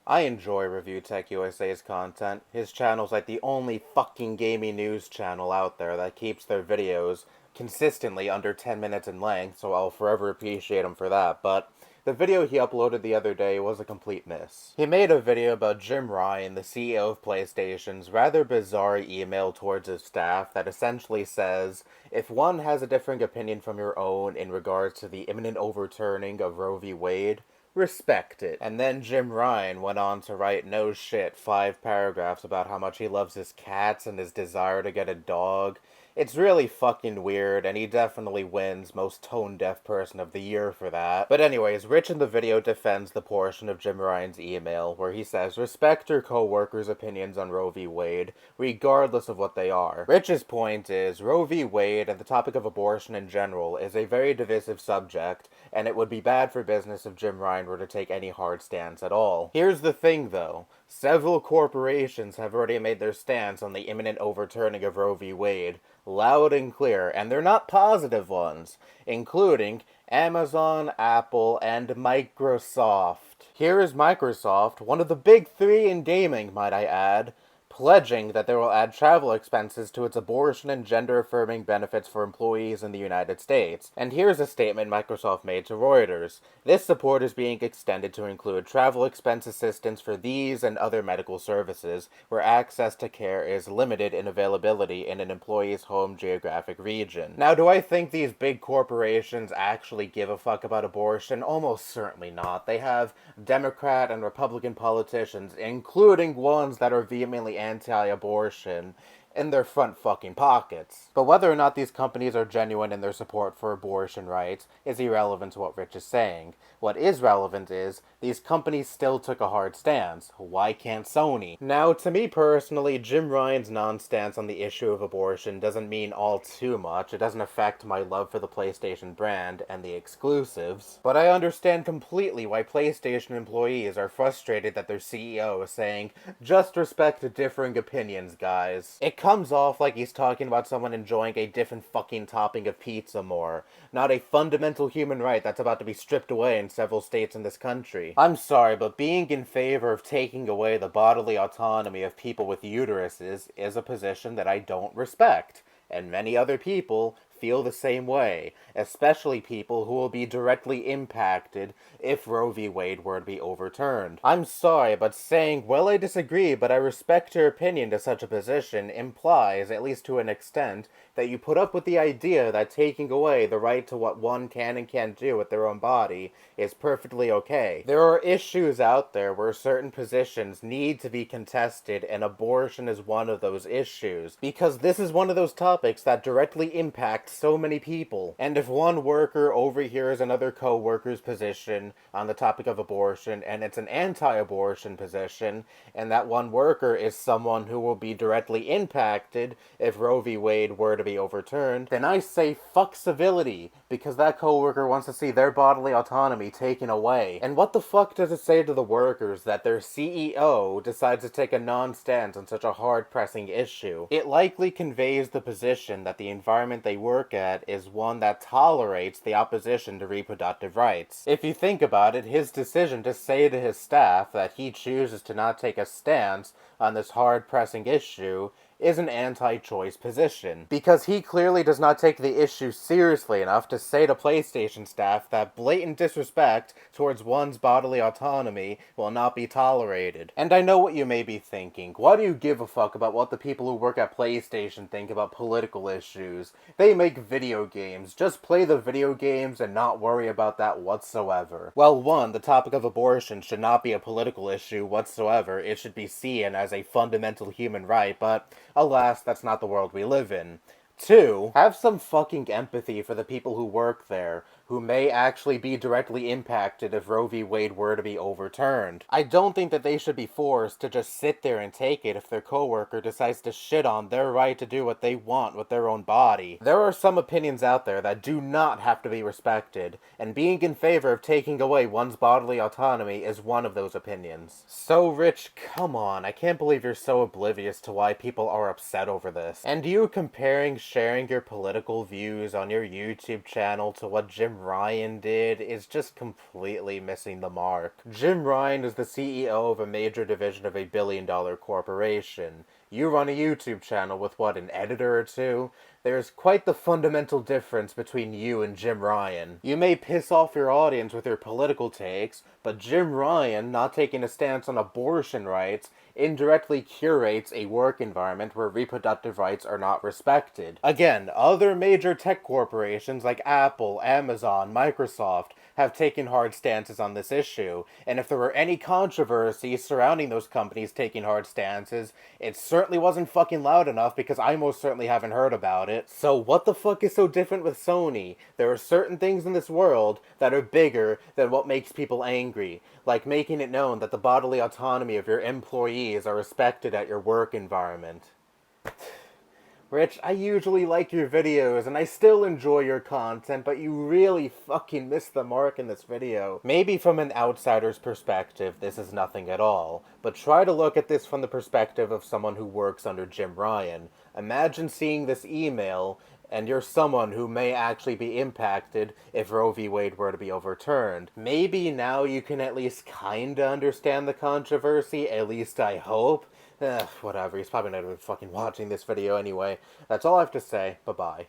I enjoy ReviewTechUSA's content. His channel's like the only fucking gaming news channel out there that keeps their videos consistently under 10 minutes in length, so I'll forever appreciate him for that, but the video he uploaded the other day was a complete miss. He made a video about Jim Ryan, the CEO of PlayStation's rather bizarre email towards his staff that essentially says, if one has a differing opinion from your own in regards to the imminent overturning of Roe v. Wade, respect it. And then Jim Ryan went on to write no shit 5 paragraphs about how much he loves his cats and his desire to get a dog. It's really fucking weird, and he definitely wins most tone-deaf person of the year for that. But anyways, Rich in the video defends the portion of Jim Ryan's email where he says, respect your co-workers' opinions on Roe v. Wade, regardless of what they are. Rich's point is, Roe v. Wade and the topic of abortion in general is a very divisive subject, and it would be bad for business if Jim Ryan were to take any hard stance at all. Here's the thing, though. Several corporations have already made their stance on the imminent overturning of Roe v. Wade, loud and clear, and they're not positive ones, including Amazon, Apple, and Microsoft. Here is Microsoft, one of the big three in gaming, might I add, pledging that they will add travel expenses to its abortion and gender-affirming benefits for employees in the United States. And here's a statement Microsoft made to Reuters. This support is being extended to include travel expense assistance for these and other medical services where access to care is limited in availability in an employee's home geographic region. Now, do I think these big corporations actually give a fuck about abortion? Almost certainly not. They have Democrat and Republican politicians, including ones that are vehemently anti-abortion, in their front fucking pockets. But whether or not these companies are genuine in their support for abortion rights is irrelevant to what Rich is saying. What is relevant is, these companies still took a hard stance. Why can't Sony? Now, to me personally, Jim Ryan's non-stance on the issue of abortion doesn't mean all too much. It doesn't affect my love for the PlayStation brand and the exclusives. But I understand completely why PlayStation employees are frustrated that their CEO is saying, just respect differing opinions, guys. It comes off like he's talking about someone enjoying a different fucking topping of pizza more, not a fundamental human right that's about to be stripped away in several states in this country. I'm sorry, but being in favor of taking away the bodily autonomy of people with uteruses is a position that I don't respect, and many other people feel the same way, especially people who will be directly impacted if Roe v. Wade were to be overturned. I'm sorry, but saying, well, I disagree, but I respect your opinion to such a position implies, at least to an extent, that you put up with the idea that taking away the right to what one can and can't do with their own body is perfectly okay. There are issues out there where certain positions need to be contested, and abortion is one of those issues, because this is one of those topics that directly impacts so many people. And if one worker overhears another co-worker's position on the topic of abortion, and it's an anti-abortion position, and that one worker is someone who will be directly impacted if Roe v. Wade were to be overturned, then I say fuck civility, because that co-worker wants to see their bodily autonomy taken away. And what the fuck does it say to the workers that their CEO decides to take a non-stance on such a hard-pressing issue? It likely conveys the position that the environment they work at is one that tolerates the opposition to reproductive rights. If you think about it, his decision to say to his staff that he chooses to not take a stance on this hard-pressing issue is an anti-choice position, because he clearly does not take the issue seriously enough to say to PlayStation staff that blatant disrespect towards one's bodily autonomy will not be tolerated. And I know what you may be thinking. Why do you give a fuck about what the people who work at PlayStation think about political issues? They make video games. Just play the video games and not worry about that whatsoever. Well, one, the topic of abortion should not be a political issue whatsoever. It should be seen as a fundamental human right, but alas, that's not the world we live in. 2, have some fucking empathy for the people who work there, who may actually be directly impacted if Roe v. Wade were to be overturned. I don't think that they should be forced to just sit there and take it if their coworker decides to shit on their right to do what they want with their own body. There are some opinions out there that do not have to be respected, and being in favor of taking away one's bodily autonomy is one of those opinions. So Rich, come on, I can't believe you're so oblivious to why people are upset over this. And you comparing sharing your political views on your YouTube channel to what Jim Jim Ryan did is just completely missing the mark. Jim Ryan is the CEO of a major division of a billion-dollar corporation. You run a YouTube channel with, what, an editor or two? There's quite the fundamental difference between you and Jim Ryan. You may piss off your audience with your political takes, but Jim Ryan, not taking a stance on abortion rights, indirectly curates a work environment where reproductive rights are not respected. Again, other major tech corporations like Apple, Amazon, Microsoft have taken hard stances on this issue, and if there were any controversy surrounding those companies taking hard stances, it certainly wasn't fucking loud enough because I most certainly haven't heard about it. So what the fuck is so different with Sony? There are certain things in this world that are bigger than what makes people angry, like making it known that the bodily autonomy of your employees are respected at your work environment. Rich, I usually like your videos, and I still enjoy your content, but you really fucking missed the mark in this video. Maybe from an outsider's perspective, this is nothing at all, but try to look at this from the perspective of someone who works under Jim Ryan. Imagine seeing this email, and you're someone who may actually be impacted if Roe v. Wade were to be overturned. Maybe now you can at least kinda understand the controversy, at least I hope. Whatever, he's probably not even fucking watching this video anyway. That's all I have to say. Bye-bye.